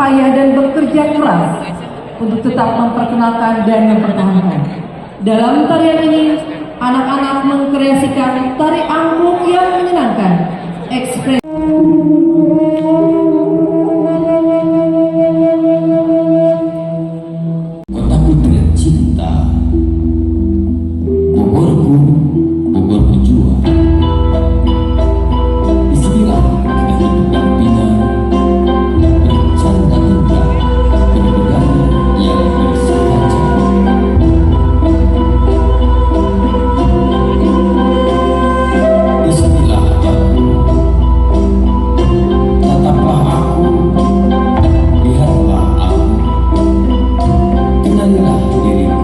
payah dan bekerja keras untuk tetap memperkenalkan dan mempertahankan. Dalam tarian ini, anak-anak mengkreasikan tari angklung yang menyenangkan. Ekspresi Kotaku tercinta, Bogorku, Bogor berjuang. Disinilah kita hidup dampingan, bercanda indah, berbudaya yang bersahaja. Disinilah aku, tataplah aku, lihatlah aku, kenalilah diriku.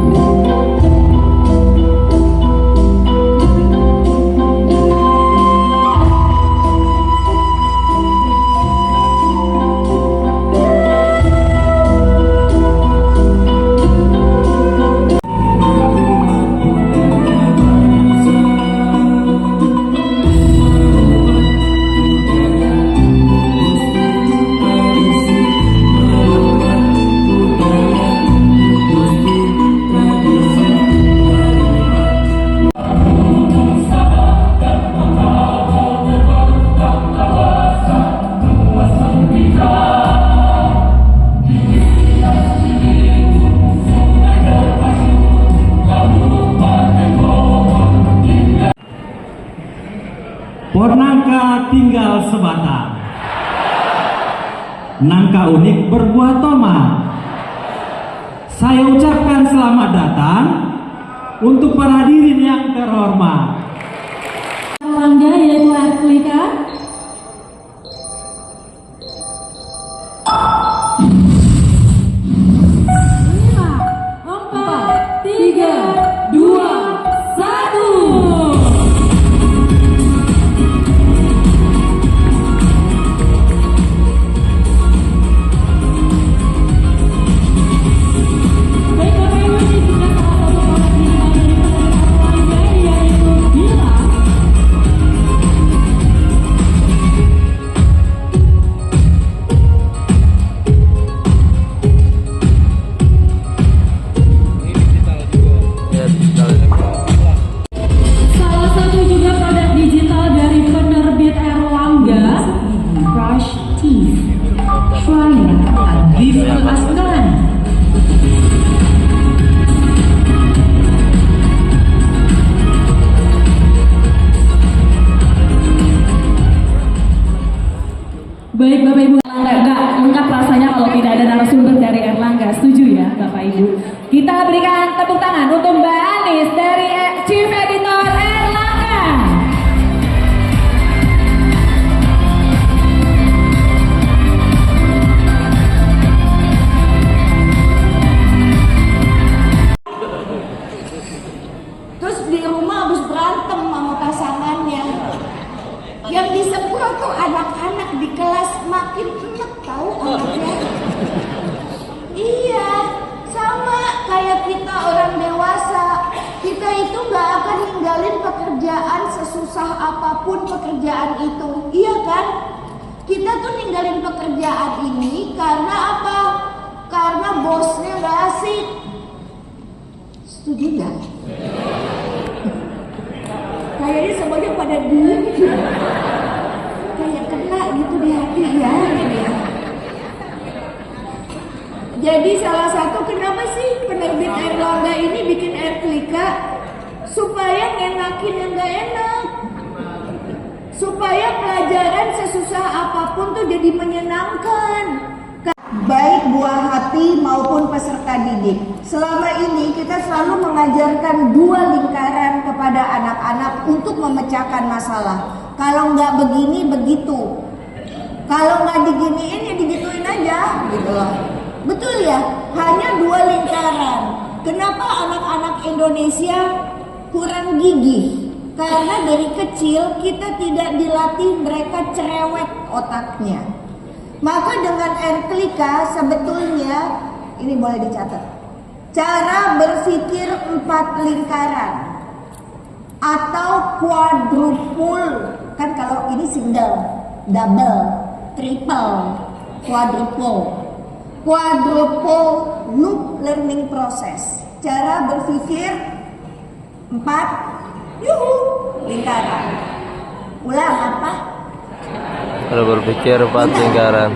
Pornangka tinggal sebatang, nangka unik berbuah tomat. Saya ucapkan selamat datang untuk para hadirin yang terhormat. Erlangga yaitu Erklika. Lima, empat, tiga, dua, satu. Baik Bapak Ibu, ini juga salah satu produk digital dari Erlangga yaitu Bila. Salah satu juga produk digital dari penerbit Erlangga, Brush Teeth. Try it and give us none. Baik Bapak Ibu, nggak lengkap rasanya kalau tidak ada narasumber dari Erlangga. Setuju ya Bapak Ibu? Kita berikan tepuk tangan untuk Mbak Anis dari Chief Editor Erlangga. Terus di rumah habis berantem sama pasangannya. Yang disemprot tuh anak-anak di kelas, makin enak tahu anaknya. Iya, sama kayak kita orang dewasa. Kita itu gak akan ninggalin pekerjaan sesusah apapun pekerjaan itu. Iya kan? Kita tuh ninggalin pekerjaan ini karena apa? Karena bosnya gak asik. Setuju gak? Kayaknya semuanya pada diem gitu. Kayak kena gitu di hati ya. Jadi salah satu kenapa sih penerbit Erlangga ini bikin Erklika? Supaya ngenakin yang gak enak. Supaya pelajaran sesusah apapun tuh jadi menyenangkan. Baik buah hati maupun peserta didik. Selama ini kita selalu mengajarkan dua lingkaran kepada anak-anak untuk memecahkan masalah. Kalau nggak begini begitu. Kalau nggak diginiin ya digituin aja, gitu loh. Betul ya? Hanya dua lingkaran. Kenapa anak-anak Indonesia kurang gigih? Karena dari kecil kita tidak dilatih mereka cerewet otaknya. Maka dengan Erklika sebetulnya ini boleh dicatat. Cara berpikir 4 lingkaran atau quadruple. Kan kalau ini single, double, triple, quadruple. quadruple loop learning process. Cara berpikir 4 lingkaran. Ulang apa? Cara berpikir 4 lingkaran.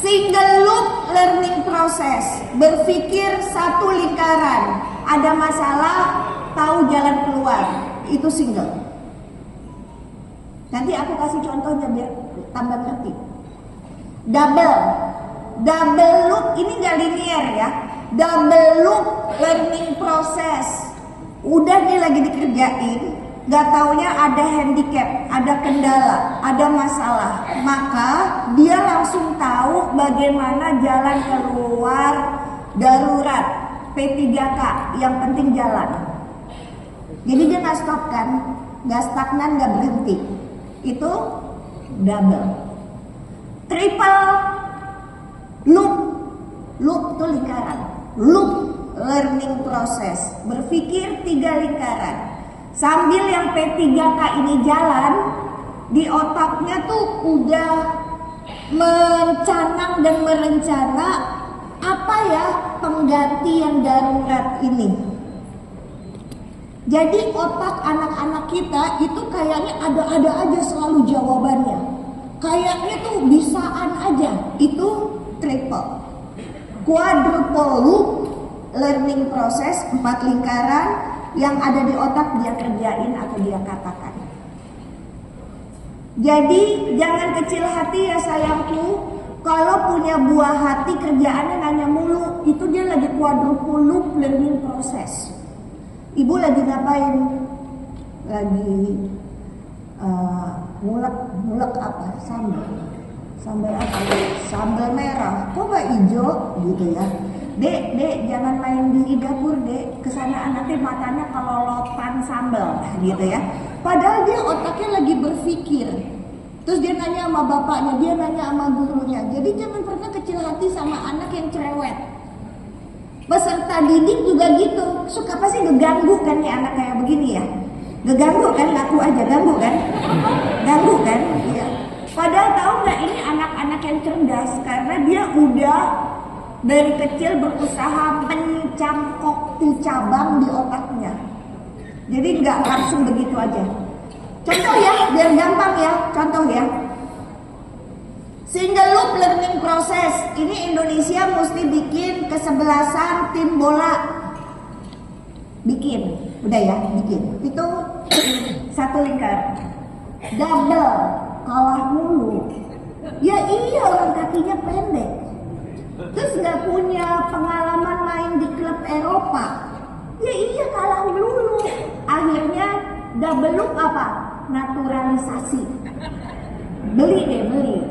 Single loop learning process. Berpikir 1 lingkaran. Ada masalah, tahu jalan keluar. Itu single. Nanti aku kasih contohnya biar tambah ngerti. Double loop ini nggak linear ya. Double loop learning process. Udah dia lagi dikerjain, nggak taunya ada handicap, ada kendala, ada masalah. Maka dia langsung tahu bagaimana jalan keluar darurat P3K. Yang penting jalan. Jadi dia nggak stop kan, nggak stagnan, nggak berhenti. Itu double. Triple loop itu lingkaran. Loop learning process. Berpikir 3 lingkaran. Sambil yang P3K ini jalan, di otaknya tuh udah mencanang dan merencana apa ya pengganti yang darurat ini. Jadi otak anak-anak kita itu kayaknya ada-ada aja selalu jawabannya. Kayaknya tuh bisaan aja. Itu triple. Quadruple loop learning process, 4 lingkaran yang ada di otak dia kerjain atau dia katakan. Jadi jangan kecil hati ya sayangku. Kalau punya buah hati kerjaannya nanya mulu, itu dia lagi quadruple loop learning process. Ibu lagi ngapain? Lagi ngulek apa? Sambal apa? Sambal merah. Kok nggak hijau gitu ya? Dek, jangan main di dapur, Dek. Kesana nanti matanya kelolotan sambal gitu ya. Padahal dia otaknya lagi berpikir. Terus dia nanya sama bapaknya, dia nanya sama gurunya. Jadi jangan pernah kecil hati sama anak yang cerewet. Peserta didik juga gitu. Suka pasti ngeganggu kan nih anak kayak begini ya. Ngeganggu kan, ngaku aja ganggu kan. Ganggu kan, iya. Padahal tahu nggak ini anak-anak yang cerdas. Karena dia udah dari kecil berusaha mencangkok cabang di otaknya. Jadi nggak langsung begitu aja. Contoh ya, biar gampang ya. Contoh ya. Single loop learning process. Ini Indonesia mesti bikin kesebelasan tim bola. Bikin. Udah ya, bikin. Itu 1 lingkar. Double. Kalah mulu. Ya iya, orang kakinya pendek. Terus gak punya pengalaman main di klub Eropa. Ya iya, kalah mulu. Akhirnya double loop apa? Naturalisasi. Beli,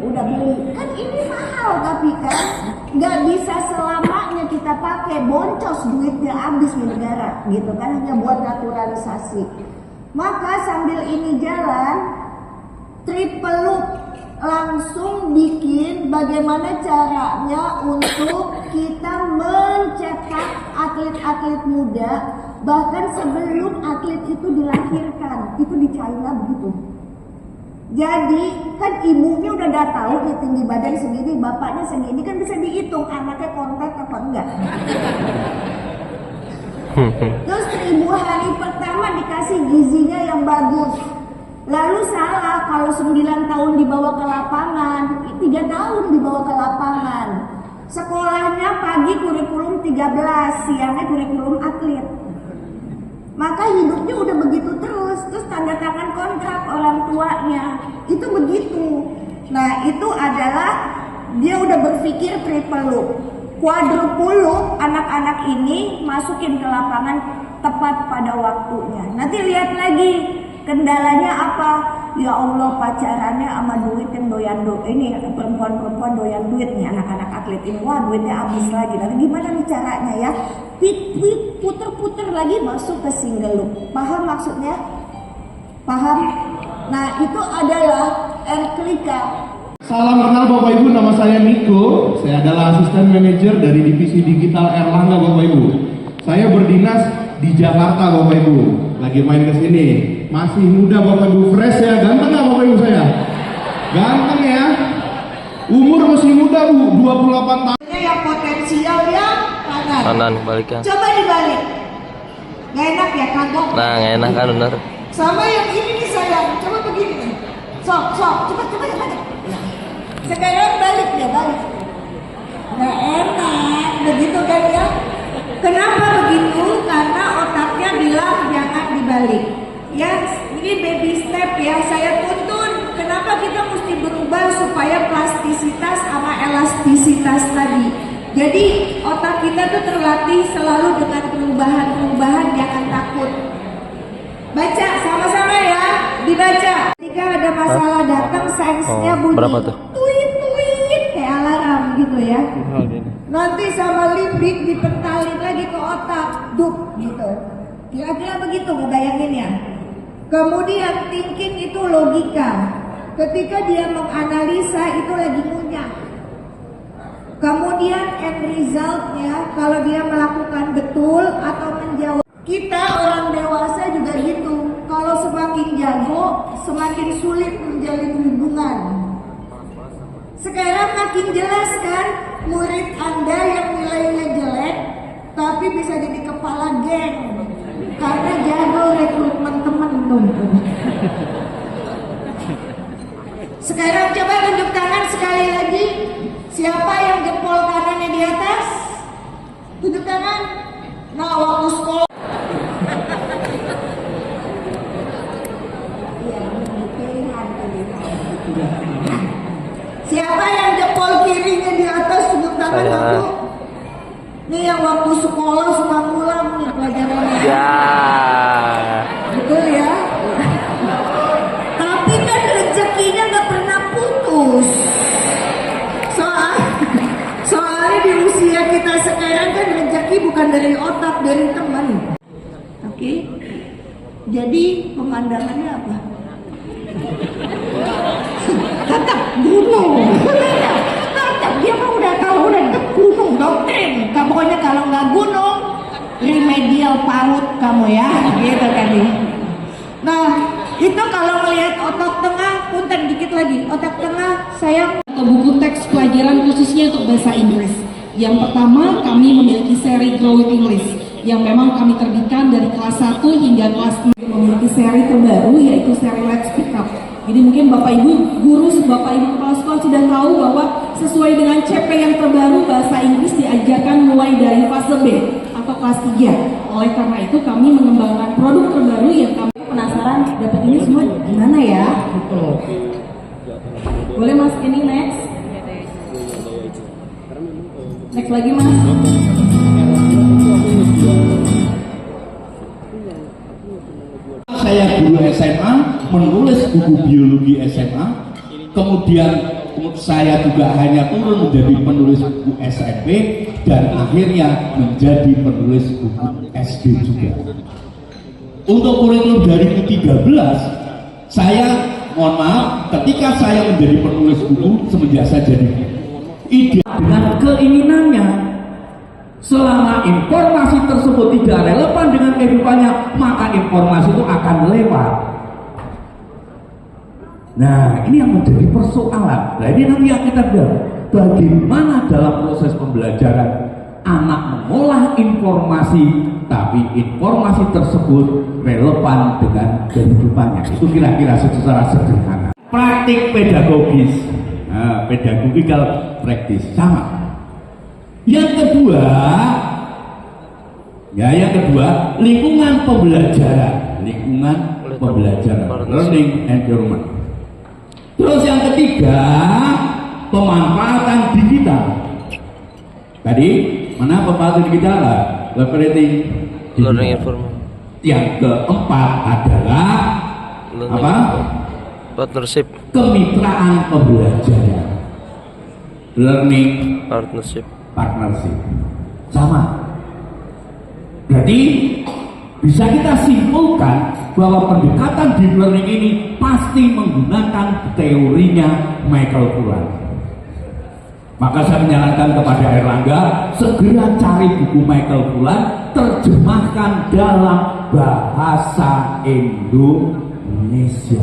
udah beli. Kan ini mahal tapi kan nggak bisa selamanya kita pakai, boncos duitnya habis di negara gitu kan, hanya buat naturalisasi. Maka sambil ini jalan, triple loop langsung bikin bagaimana caranya untuk kita mencetak atlet-atlet muda bahkan sebelum atlet itu dilahirkan. Itu di China begitu. Jadi kan ibunya udah tahu nih tinggi badan segini, bapaknya segini, kan bisa dihitung anaknya kontak apa enggak. Terus 1000 hari pertama dikasih gizinya yang bagus. Lalu salah kalau 9 tahun dibawa ke lapangan, 3 tahun dibawa ke lapangan. Sekolahnya pagi kurikulum 13, siangnya kurikulum atlet. Maka hidupnya udah begitu terus tanda tangan kontrak orang tuanya. Itu begitu. Nah itu adalah dia udah berpikir triple loop. Quadruple loop, anak-anak ini masukin ke lapangan tepat pada waktunya. Nanti lihat lagi kendalanya apa. Ya Allah, pacarannya sama duit yang doyan ini perempuan-perempuan doyan duit nih, anak-anak atlet ini. Wah, duitnya habis lagi. Nanti gimana nih caranya ya? Puter-puter lagi masuk ke single loop. Paham maksudnya? Paham? Nah, itu adalah Erklika. Salam kenal Bapak Ibu, nama saya Niko. Saya adalah asisten manajer dari divisi digital Erlangga Bapak Ibu. Saya berdinas di Jakarta Bapak Ibu. Lagi main ke sini. Masih muda Bapak Ibu, fresh ya. Ganteng nggak Bapak Ibu saya? Ganteng ya. Umur masih muda Bu, 28 tahun. Yang potensi sial yang kanan. Kanan balikan. Coba dibalik. Gak enak ya, kagok. Nah, nggak enak kan bener. Sama yang ini nih sayang, coba begini nih. Sok, cepat. Sekarang balik ya, balik. Gak enak, begitu kan ya? Kenapa begitu? Karena otaknya bilang jangan dibalik. Ya, ini baby step ya, saya tuntun. Kenapa kita mesti berubah supaya plastisitas sama elastisitas tadi. Jadi otak kita tuh terlatih selalu dengan perubahan-perubahan, jangan takut. Baca sama-sama ya, dibaca. Ketika ada masalah datang, sainsnya bunyi. Berapa tuh? Tuit kayak alarm gitu ya. Nanti sama limbik dipentalin lagi ke otak, dup gitu. Kira-kira begitu ngebayangin ya. Kemudian thinking itu logika. Ketika dia menganalisa itu lagi ngunyah. Kemudian end resultnya kalau dia melakukan betul atau menjawab. Kita orang dewasa juga gitu. Kalau semakin jago, semakin sulit menjalin hubungan. Sekarang makin jelas kan, murid Anda yang nilainya jelek, tapi bisa jadi kepala geng. Karena jago rekrutmen teman tuh. Sekarang coba tunjuk tangan sekali lagi. Siapa yang jempol kanannya di atas? Tunjuk tangan. Nah, waktu sekolah. Siapa yang jempol kirinya di atas? Tunjuk tangan aku. Nih yang waktu sekolah suka ngulang nih pelajarannya. Ya. Betul ya. Tapi kan rezekinya nggak pernah putus. Soalnya di usia kita sekarang kan rezeki bukan dari otak, dari teman. Oke. Jadi pemandangannya apa? Tetap gunung. Tetap dia mah udah kalau udah gunung doktrin. Pokoknya kalau nggak gunung remedial PAUD kamu ya, gitu kan nih. Nah, itu kalau melihat otak tengah, punten dikit lagi. Otak tengah, sayang. Atau buku teks pelajaran khususnya untuk bahasa Inggris. Yang pertama, kami memiliki seri Grow with English yang memang kami terbitkan dari kelas 1 hingga kelas 6. Memiliki seri terbaru yaitu seri Let's Pick Up. Jadi mungkin Bapak Ibu guru, Bapak Ibu kepala sekolah sudah tahu bahwa sesuai dengan CP yang terbaru bahasa Inggris diajarkan mulai dari fase B atau kelas 3. Oleh karena itu kami mengembangkan produk terbaru yang kami penasaran dapat ini semua gimana ya? Boleh Mas, ini next. Next lagi Mas. Saya guru SMA, menulis buku biologi SMA, kemudian saya juga hanya turun menjadi penulis buku SMP dan akhirnya menjadi penulis buku SD juga. Untuk kurikulum 2013, saya mohon maaf, ketika saya menjadi penulis buku semenjak saya jadi ide Dengan keinginannya, selama informasi tersebut tidak relevan dengan kehidupannya, maka informasi itu akan lewat. Nah, ini yang menjadi persoalan. Nah, ini nanti yang kita bilang, bagaimana dalam proses pembelajaran anak mengolah informasi, tapi informasi tersebut relevan dengan kehidupannya. Itu kira-kira secara sederhana. Praktik pedagogis, pedagogical practice sama. Yang kedua, lingkungan pembelajaran, learning environment. Terus yang ketiga, pemanfaatan digital. Tadi mana pemanfaatan digital? Learning information. Yang keempat adalah apa? Partnership. Kemitraan pembelajaran. Learning Partnership. Sama. Jadi bisa kita simpulkan bahwa pendekatan deep learning ini pasti menggunakan teorinya Michael Pollan. Maka saya menyarankan kepada Erlangga segera cari buku Michael Pollan, terjemahkan dalam bahasa Indonesia.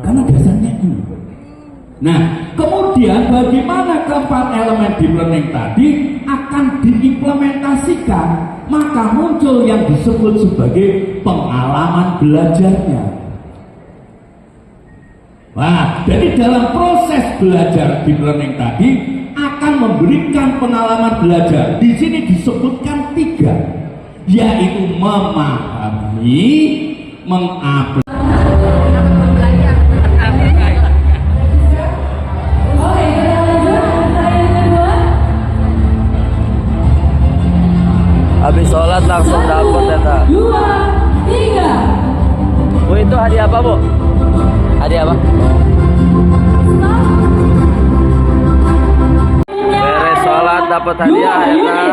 Karena dasarnya ini. Nah, kemudian bagaimana keempat elemen deep learning tadi akan diimplementasikan, maka muncul yang disebut sebagai pengalaman belajarnya. Nah, jadi dalam proses belajar deep learning tadi akan memberikan pengalaman belajar. Di sini disebutkan 3, yaitu memahami, mengaplikasikan. Habis sholat langsung dapat ya tak? 2, 3. Bu, itu hadiah apa, Bu? Hadiah apa? Beres sholat dapat hadiah ya tak?